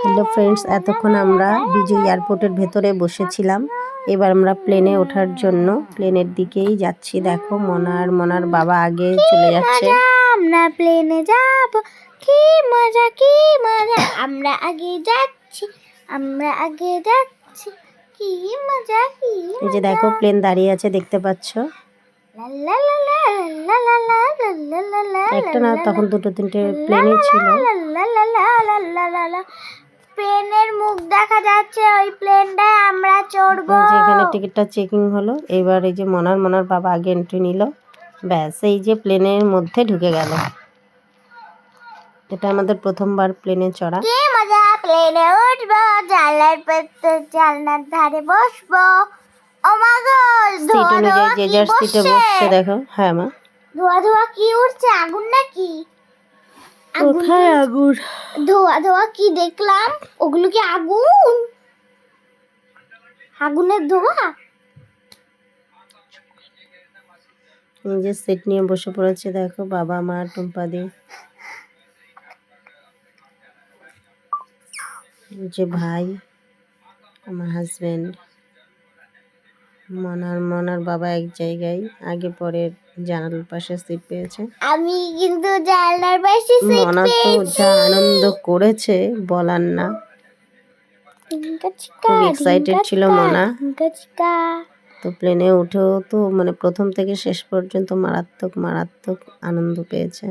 Hello friends, এতক্ষণ আমরা বিজয় এয়ারপোর্টের ভেতরে বসেছিলাম। এবার আমরা প্লেনে ওঠার জন্য প্লেনের দিকেই যাচ্ছি। দেখো মনার বাবা আগে চলে যাচ্ছে। আমরা প্লেনে যাব, কি মজা কি মজা, আমরা আগে যাচ্ছি, আমরা আগে যাচ্ছি, কি মজা কি এই যে দেখো প্লেন দাঁড়িয়ে আছে, দেখতে পাচ্ছ। একটা না, তখন দুটো তিনটে প্লেনই ছিল। প্লেনের মুখ দেখা যাচ্ছে, ওই প্লেনটায় আমরা চড়বো। যেখানে টিকিটটা চেকিং হলো, এবার এই যে মনার বাবা আগে এন্ট্রি নিল। ব্যাস, এই যে প্লেনের মধ্যে ঢুকে গেল। এটা আমাদের প্রথমবার প্লেনে চড়া। কি মজা, প্লেনে উঠবো, জানলার ধারে বসবো। ও মা গো, সিট অনুযায়ী যে যার সিটে বসছে। দেখো, হ্যাঁ মা, ধোয়া ধোয়া কি উঠছে, আগুন নাকি? কোথায় আগুন? ধোয়া ধোয়া কি দেখলাম, ওগুলো কি আগুন? আগুনের ধোয়া। এই যে সিট নিয়ে বসে পড়েছে, দেখো বাবা মা টুম্পা দি, যে ভাই আমার হাজবেন্ড। মনার বাবা এক জায়গায়, আগে পরে জানালার পাশে সিট পেয়েছে। আমি কিন্তু জানলার পাশে সিট মনা তো যা আনন্দ করেছে বলার না, খুব এক্সাইটেড ছিল মনা। তো প্লেনে উঠেও তো মানে প্রথম থেকে শেষ পর্যন্ত মারাত্মক আনন্দ পেয়েছে।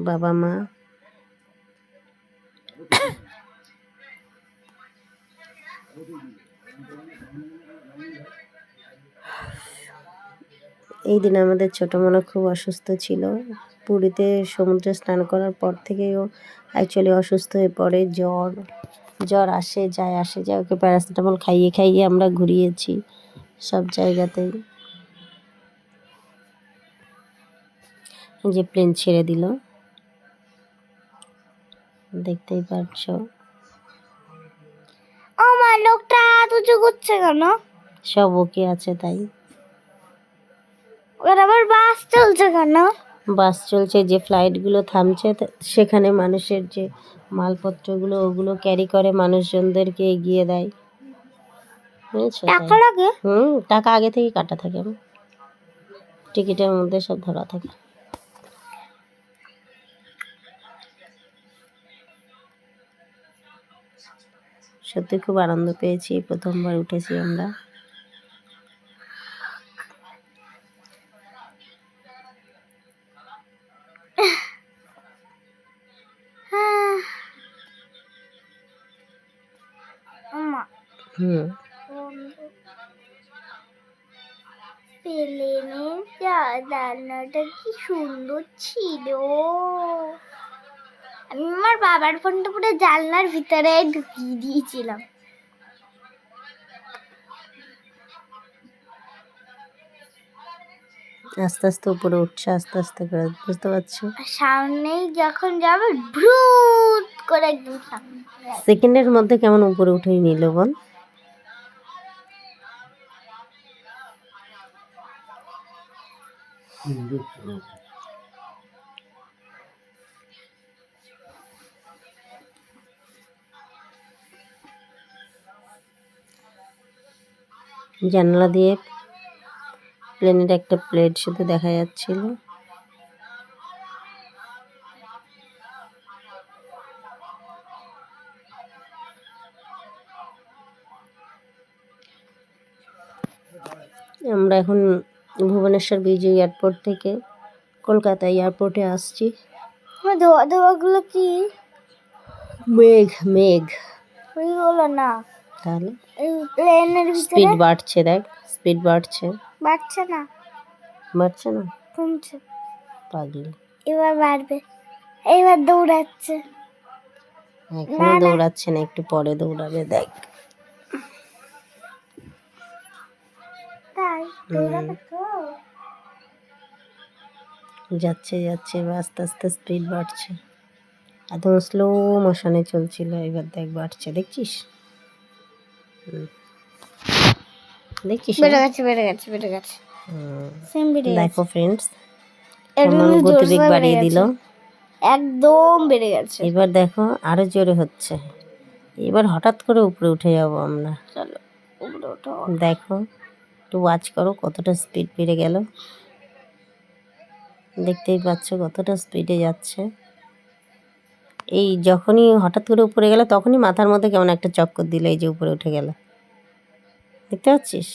বাবা মা এই দিন আমাদের ছোট মনা খুব অসুস্থ ছিল। পুরীতে সমুদ্রে স্নান করার পর থেকেই ও অ্যাকচুয়ালি অসুস্থ হয়ে পড়ে। জ্বর আসে যায়, ওকে প্যারাসিটামল খাইয়ে আমরা ঘুরিয়েছি সব জায়গাতেই। যে প্লেন ছেড়ে দিল, দেখতেই পারছো। ও মা, লোকটা হাত উঁচু করছে কেন? সব ওকে আছে তাই। ওর আবার বাস চলছে কেন? বাস চলছে, যে ফ্লাইটগুলো থামছে সেখানে মানুষের যে মালপত্রগুলো ওগুলো ক্যারি করে মানুষজনদেরকে এগিয়ে দেয়, বুঝেছো? টাকা লাগে? টাকা আগে থেকে কাটা থাকে, টিকিটের মধ্যে সব ধরা থাকে। সত্যি খুব আনন্দ পেয়েছি, প্রথমবার উঠেছি আমরা। প্লেনের জানালাটা কি সুন্দর ছিল। আমি আমার বাবার ফোনটা পুরো জানলার ভিতরে ঢুকিয়ে দিয়েছিলাম। আস্তে আস্তে উপরে উঠছে, আস্তে আস্তে করে, বুঝতে পারছো? সামনেই যখন যাবে ভ্রুত করে একদম সামনে। সেকেন্ডের মধ্যে কেমন উপরে উঠে নিল বল। জানালা দিয়ে প্লেনের একটা প্লেট শুধু দেখা যাচ্ছিল। আমরা এখন ভুবনেশ্বর বিজয় এয়ারপোর্ট থেকে কলকাতা এয়ারপোর্টে আসছি। ধোয়া ধোয়াগুলো কি? মেঘ ওইগুলো না, তাহলে প্লেনের ভিতরে স্পিড বাড়ছে, দেখ স্পিড বাড়ছে। বাড়ছে না, কমছে। পাগলি, এবার বাড়বে, এবার দৌড়াচ্ছে। এখনো দৌড়াচ্ছে না, একটু পরে দৌড়াবে, দেখ। তাই দৌড়াবে তো। যাচ্ছে আস্তে আস্তে স্পিড বাড়ছে। একদম স্লো মোশনে চলছিল, এবার দেখ বাড়ছে, দেখছিস? বেড়ে গেছে। দেখো ফ্রেন্ডস, এর কেমন গতিবেগ বাড়িয়ে দিল। একদম বেড়ে গেছে। এবার দেখো আরো জোরে হচ্ছে। এবার হঠাৎ করে উপরে উঠে যাব আমরা। চলো উপরে ওঠো। দেখো একটু ওয়াচ করো কতটা স্পিড বেড়ে গেল। দেখতেই পাচ্ছ কতটা স্পিডে যাচ্ছে। এই যখনই হঠাৎ করে উপরে গেল তখনই মাথার মধ্যে কেমন একটা চক্কর দিল, এই যে উপরে উঠে গেল, দেখতে পাচ্ছিস?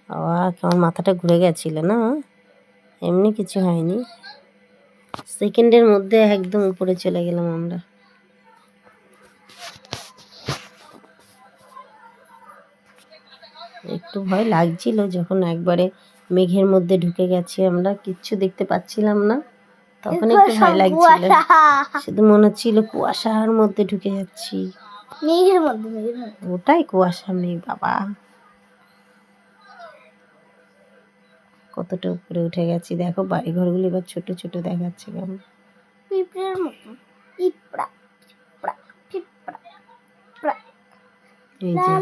বাবা কেমন মাথাটা ঘুরে গেছিল না, এমনি কিছু হয়নি, সেকেন্ডের মধ্যে একদম উপরে চলে গেলাম আমরা। একটু ভয় লাগছিল যখন একবারে মেঘের মধ্যে ঢুকে গেছি আমরা, কিচ্ছু দেখতে পাচ্ছিলাম না, তখন একটু ভয় লাগছিল, শুধু মনে হচ্ছিল কুয়াশার মধ্যে ঢুকে যাচ্ছি। মেঘের মধ্যে ওটাই কুয়াশা, মেঘ বাবা কতটা উপরে উঠে গেছি। দেখো বাড়িঘরগুলো এবার ছোট ছোট দেখাচ্ছে কেমন, পিঁপড়ের মতো। পিঁপড়া পিঁপড়া পিঁপড়া পিঁপড়া। এই যে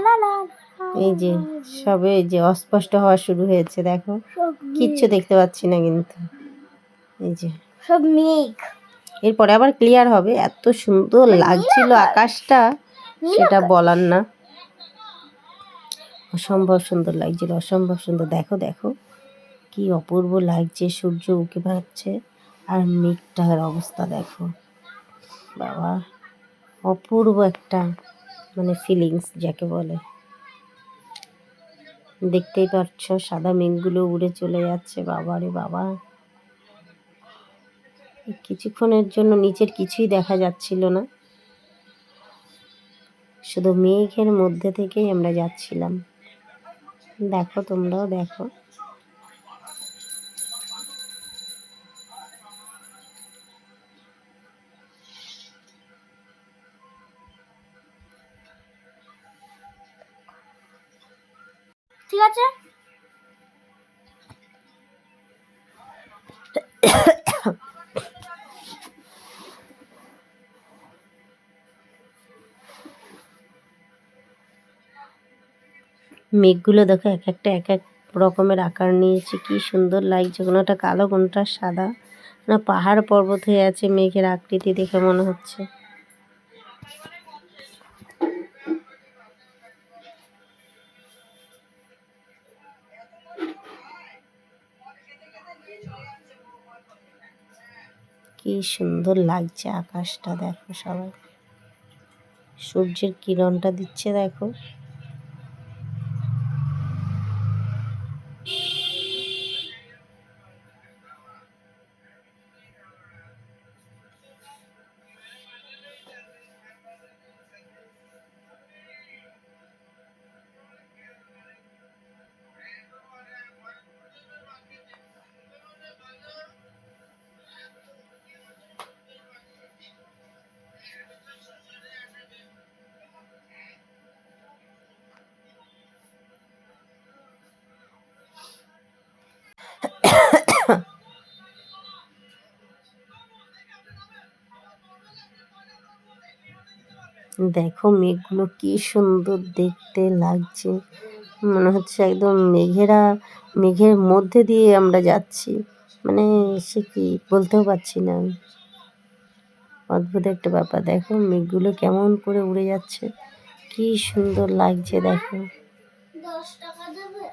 এই যে সবে এই যে অস্পষ্ট হওয়া শুরু হয়েছে, দেখো কিচ্ছু দেখতে পাচ্ছি না কিন্তু, এই যে সব মেঘ। এরপরে আবার ক্লিয়ার হবে, এত সুন্দর লাগছিল আকাশটা সেটা বলার না, অসম্ভব সুন্দর লাগছিল, অসম্ভব সুন্দর। দেখো দেখো কি অপূর্ব লাগছে, সূর্য উঁকি মারছে আর মেঘটার অবস্থা দেখো, বাবা অপূর্ব একটা মানে ফিলিংস যাকে বলে। দেখতেই পাচ্ছ সাদা মেঘগুলো উড়ে চলে যাচ্ছে, বাবা রে বাবা, কিছুক্ষণের জন্য নিচের কিছুই দেখা যাচ্ছিল না, শুধু মেঘের মধ্যে থেকেই আমরা যাচ্ছিলাম। দেখো তোমরাও দেখো। ঠিক আছে। মেঘগুলো দেখো এক একটা এক এক রকমের আকার নিয়েছে, কি সুন্দর লাগছে, কোনোটা কালো কোনোটা সাদা, না পাহাড় পর্বত হয়ে আছে, মেঘের আকৃতি দেখে মনে হচ্ছে। কি সুন্দর লাগছে আকাশটা, দেখো সবাই সূর্যের কিরণটা দিচ্ছে দেখো। দেখো মেঘগুলো কি সুন্দর দেখতে লাগছে, মনে হচ্ছে একদম মেঘের মধ্যে দিয়ে আমরা যাচ্ছি, মানে সে কি বলতেও পারছি না আমি, অদ্ভুত একটা ব্যাপার। দেখো মেঘগুলো কেমন করে উড়ে যাচ্ছে, কি সুন্দর লাগছে দেখো। 10 টাকা দেবে?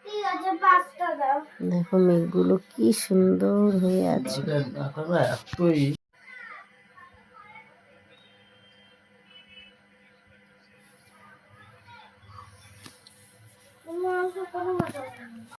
ঠিক আছে 5টা দাও। দেখো মেঘগুলো কি সুন্দর হয়ে আছে। তোমার